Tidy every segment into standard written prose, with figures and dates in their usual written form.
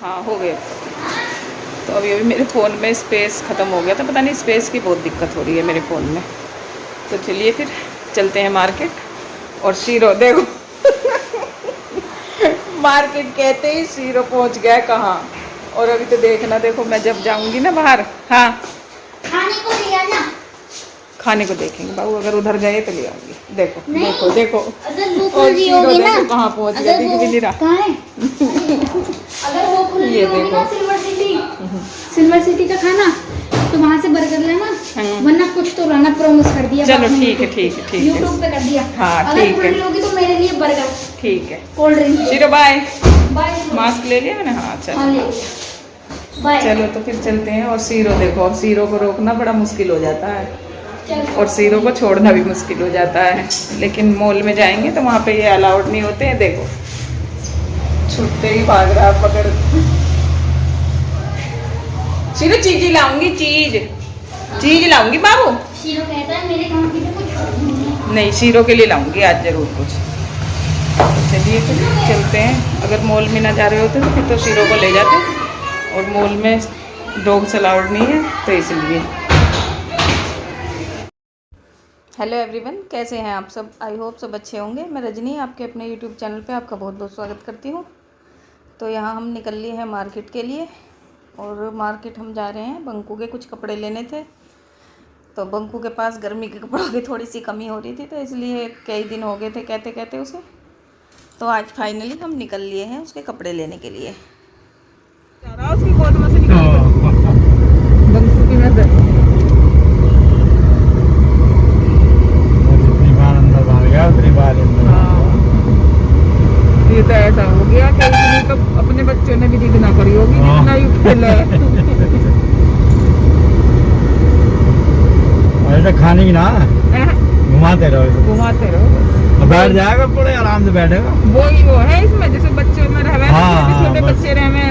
हाँ हो गए। तो अभी अभी मेरे फ़ोन में स्पेस ख़त्म हो गया था, पता नहीं स्पेस की बहुत दिक्कत हो रही है मेरे फ़ोन में। तो चलिए फिर चलते हैं मार्केट। और शीरो देखो मार्केट कहते ही शीरो पहुंच गया कहाँ। और अभी तो देखना, देखो मैं जब जाऊंगी ना बाहर, हाँ खाने को लिया ना, खाने को देखेंगे बाबू, अगर उधर गए तो ले आऊंगी। देखो देखो देखो, अगर वो खुल और रही शीरो होगी ना, देखो कहाँ पहुंच गया, अगर दिख वो भी नहीं रहा। कहाँ है अगर वो खुल रही ये होगी देखो ना सिल्वर सिटी का खाना, तो वहाँ से बर्गर लेना, वरना कुछ तो रहना प्रॉमिस कर दिया। चलो ठीक है ठीक है ठीक है, यूट्यूब पे कर दिया। हाँ अगर ठीक खुल है रही होगी तो मेरे लिए बर्गर, ठीक है। Cold drink. शीरो बाय। बाय। मास्क ले लिया मैंने, हाँ हाँ चलो ले बाय। चलो तो फिर चलते हैं। और शीरो देखो, अब शीरो को रोकना बड़ा मुश्किल हो जाता है, और शीरो को छोड़ना भी मुश्किल हो जाता है। लेकिन मॉल में जाएंगे तो वहाँ पे ये अलाउड नहीं होते हैं। देखो छुट्टे ही भाग रहा पकड़। शीरो चीज ही लाऊंगी, चीज लाऊंगी बाबू। शीरो कहता है मेरे काम की तो कुछ नहीं, शीरो के लिए लाऊंगी आज जरूर कुछ। तो चलिए फिर चलते हैं। अगर मॉल में ना जा रहे होते तो फिर तो शीरो को ले जाते, और मॉल में डॉग्स अलाउड नहीं है तो इसलिए। हेलो एवरीवन, कैसे हैं आप सब? आई होप सब अच्छे होंगे। मैं रजनी आपके अपने यूट्यूब चैनल पे आपका बहुत बहुत स्वागत करती हूँ। तो यहाँ हम निकल लिए हैं मार्केट के लिए, और मार्केट हम जा रहे हैं बंकू के कुछ कपड़े लेने थे। तो बंकू के पास गर्मी के कपड़ों की थोड़ी सी कमी हो रही थी, तो इसलिए कई दिन हो गए थे कहते कहते उसे। तो आज फाइनली हम निकल लिए हैं उसके कपड़े लेने के लिए। उसकी गोद में से बंकू की नजर ये तो ऐसा हो गया कि इसने तो अपने बच्चों ने भी जिद ना करी होगी जितना ही खेला है। ऐसा खाने की ना घुमाते रहो बैठ जाएगा, पूरे आराम से बैठेगा। वो है इसमें, जैसे बच्चों में रहे छोटे बच्चे रहे,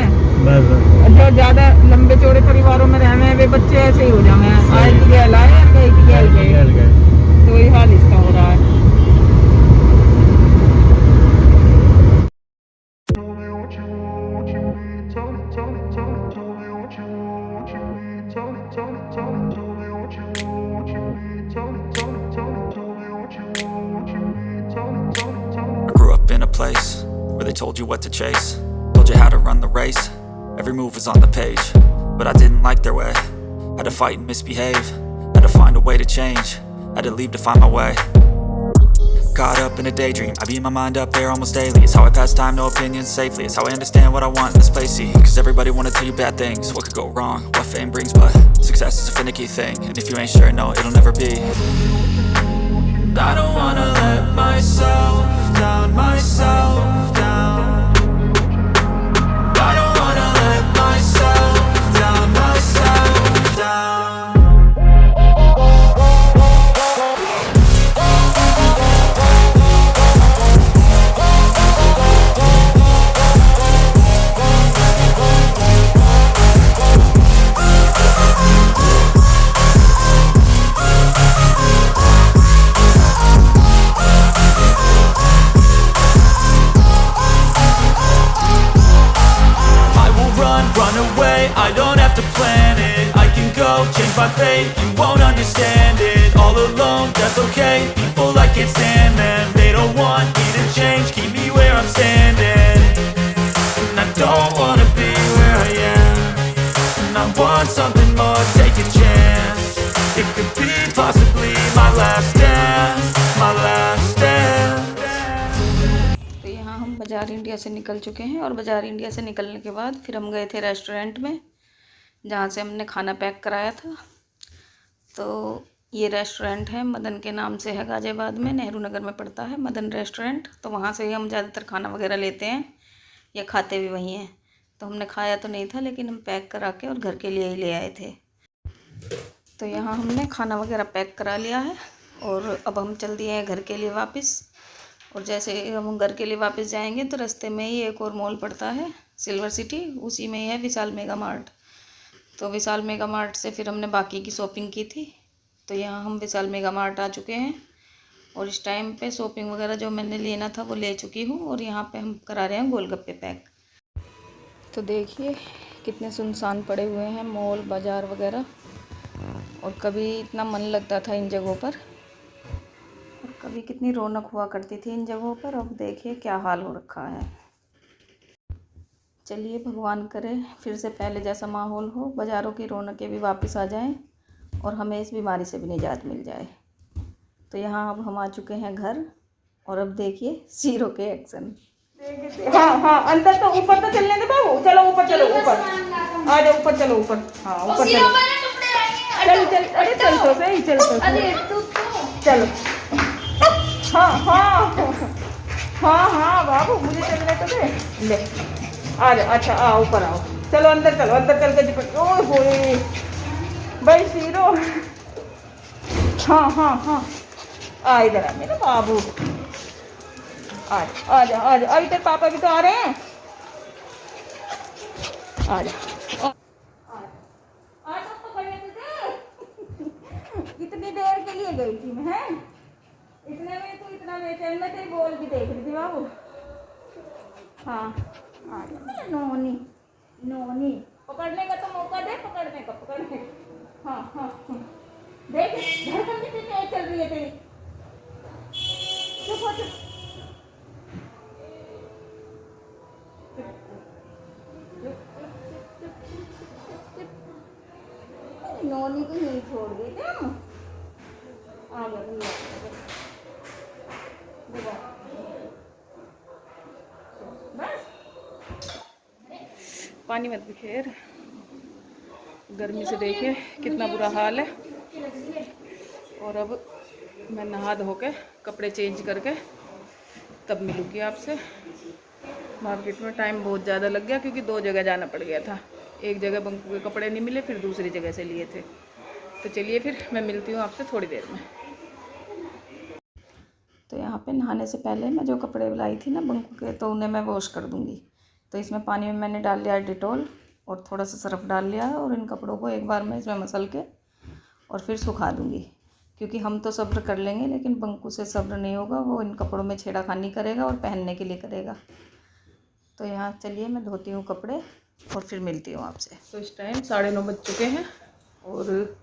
जो ज्यादा लंबे चौड़े परिवारों में रहे वे बच्चे ऐसे ही हो जाए। आज की गैल आए और कई की गैल गए, तो वही हाल इसका हो रहा है। Place where they told you what to chase, told you how to run the race. Every move was on the page, but I didn't like their way. Had to fight and misbehave, had to find a way to change, had to leave to find my way. Caught up in a daydream, I beat my mind up there almost daily. It's how I pass time, no opinions safely. It's how I understand what I want in this place, see. Cause everybody wanna tell you bad things, what could go wrong, what fame brings. But success is a finicky thing, and if you ain't sure, no, it'll never be. I don't wanna let myself down, myself down. I don't wanna let myself down, myself down. Run away, I don't have to plan it. I can go, change my fate, you won't understand it. All alone, that's okay, people I can't stand them. They don't want me to change, keep me where I'm standing. And I don't wanna be where I am, and I want something more, take a chance. It could be possibly my last dance, my last dance. तो यहाँ हम बाज़ार India से निकल चुके हैं, और बाज़ार इंडिया से निकलने के बाद फिर हम गए थे रेस्टोरेंट में, जहाँ से हमने खाना पैक कराया था। तो ये रेस्टोरेंट है, मदन के नाम से है, गाज़ियाबाद में, नेहरू नगर में पड़ता है मदन रेस्टोरेंट। तो वहाँ से ही हम ज़्यादातर खाना वगैरह लेते हैं, या खाते भी वहीं हैं। तो हमने खाया तो नहीं था, लेकिन हम पैक करा के और घर के लिए ही ले आए थे। तो यहाँ हमने खाना वगैरह पैक करा लिया है, और अब हम चल दिए हैं घर के लिए वापस। और जैसे हम घर के लिए वापस जाएंगे तो रास्ते में ही एक और मॉल पड़ता है, सिल्वर सिटी, उसी में ही है विशाल मेगा मार्ट। तो विशाल मेगा मार्ट से फिर हमने बाकी की शॉपिंग की थी। तो यहाँ हम विशाल मेगा मार्ट आ चुके हैं, और इस टाइम पे शॉपिंग वगैरह जो मैंने लेना था वो ले चुकी हूँ, और यहाँ पे हम करा रहे हैं गोलगप्पे पैक। तो देखिए कितने सुनसान पड़े हुए हैं मॉल बाज़ार वगैरह, और कभी इतना मन लगता था इन जगहों पर, और कभी कितनी रौनक हुआ करती थी इन जगहों पर। अब देखिए क्या हाल हो रखा है। चलिए भगवान करे फिर से पहले जैसा माहौल हो, बाज़ारों की रौनकें भी वापस आ जाएं और हमें इस बीमारी से भी निजात मिल जाए। तो यहाँ अब हम आ चुके हैं घर, और अब देखिए शीरो के एक्शन। हाँ हाँ अंदर तो ऊपर तो चलने दे बाबू, चलो ऊपर चलो, ऊपर आ जाओ, ऊपर चलो ऊपर। हाँ ऊपर चलो, चल चल, अरे चल तो सही, चल तो चलो। हाँ हाँ हाँ हाँ बाबू मुझे चलने तो दे, ले आ जाओ। अच्छा आओ ऊपर आओ, चलो अंदर चलो, अंदर चल के चिपट। ओए होए भाई शीरो, हाँ हाँ हाँ आ इधर आ मेरा बाबू, आ जा आ जा, अभी तेरे पापा भी तो आ रहे हैं, आ जा। कितनी देर के लिए गई थी मैं, इतने में तू इतना बेचैन, मैं तेरी बॉल भी देख रही थी बाबू। हाँ आ जा नोनी, नोनी पकड़ने का तो मौका दे, पकड़ने का पकड़ने। हाँ हाँ हाँ देख धड़कन कितनी तेज चल रही है तेरी। चुप हो चुप, नोनी को नहीं छोड़ गई थे हम, आ गए पानी मत बिखेर, गर्मी से देखिए कितना बुरा हाल है। और अब मैं नहा धो के कपड़े चेंज करके तब मिलूँगी आपसे। मार्केट में टाइम बहुत ज़्यादा लग गया क्योंकि 2 जगह जाना पड़ गया था, एक जगह बंकू के कपड़े नहीं मिले, फिर दूसरी जगह से लिए थे। तो चलिए फिर मैं मिलती हूँ आपसे थोड़ी देर में। तो यहाँ पे नहाने से पहले मैं जो कपड़े लाई थी ना बंकू के, तो उन्हें मैं वॉश कर दूँगी। तो इसमें पानी में मैंने डाल लिया डिटॉल और थोड़ा सा सर्फ डाल लिया है, और इन कपड़ों को एक बार मैं इसमें मसल के और फिर सुखा दूँगी, क्योंकि हम तो सब्र कर लेंगे लेकिन बंकू से सब्र नहीं होगा, वो इन कपड़ों में छेड़ाखानी करेगा और पहनने के लिए करेगा। तो यहाँ चलिए मैं धोती हूँ कपड़े और फिर मिलती हूँ आपसे। तो इस टाइम 9:30 बज चुके हैं, और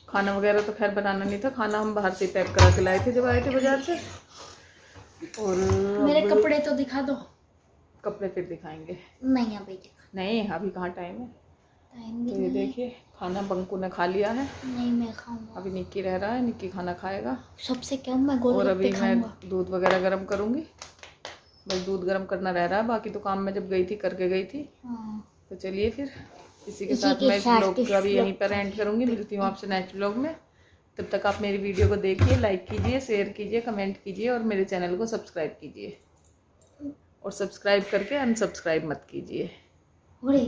खाना वगैरह तो खैर बनाना नहीं था, खाना हम बाहर से पैक करा के लाए थे जब आए थे बाज़ार से। और मेरे कपड़े तो दिखा दो। कपड़े फिर दिखाएंगे, नहीं अभी नहीं अभी कहाँ टाइम है। टाइम भी तो ये देखिए खाना बंकू ने खा लिया है, नहीं, मैं खाऊंगा। अभी निक्की रह रहा है, निक्की खाना खाएगा। सबसे कम मैं और अभी गोलगप्पे मैं खाऊंगा। दूध वगैरह गर्म करूँगी, बस दूध गर्म करना रह रहा है, बाकी तो काम मैं जब गई थी करके गई थी। हाँ। तो चलिए फिर इसी के साथ मैं इस व्लॉग का भी यहीं पर एंड करूँगी। मिलती हूँ आपसे नेक्स्ट व्लॉग में। तब तक आप मेरी वीडियो को देखिए, लाइक कीजिए, शेयर कीजिए, कमेंट कीजिए, और मेरे चैनल को सब्सक्राइब कीजिए, और सब्सक्राइब करके अनसब्सक्राइब मत कीजिए।